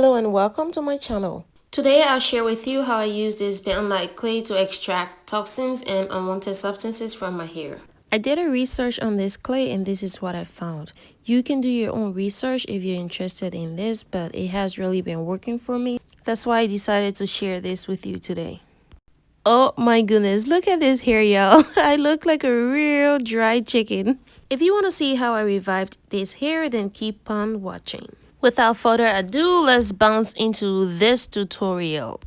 Hello and welcome to my channel. Today I'll share with you how I use this bentonite clay to extract toxins and unwanted substances from my hair. I did a research on this clay and this is what I found. You can do your own research if you're interested in this, but it has really been working for me. That's why I decided to share this with you today. Oh my goodness, look at this hair, y'all. I look like a real dry chicken. If you want to see how I revived this hair, then keep on watching. Without further ado, let's bounce into this tutorial.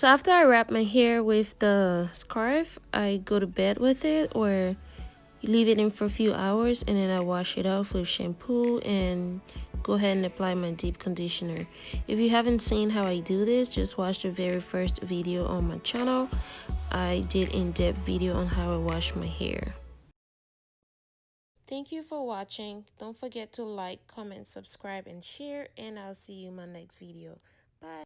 So after I wrap my hair with the scarf, I go to bed with it or leave it in for a few hours, and then I wash it off with shampoo and go ahead and apply my deep conditioner. If you haven't seen how I do this, just watch the very first video on my channel. I did in-depth video on how I wash my hair. Thank you for watching. Don't forget to like, comment, subscribe, and share, and I'll see you in my next video. Bye.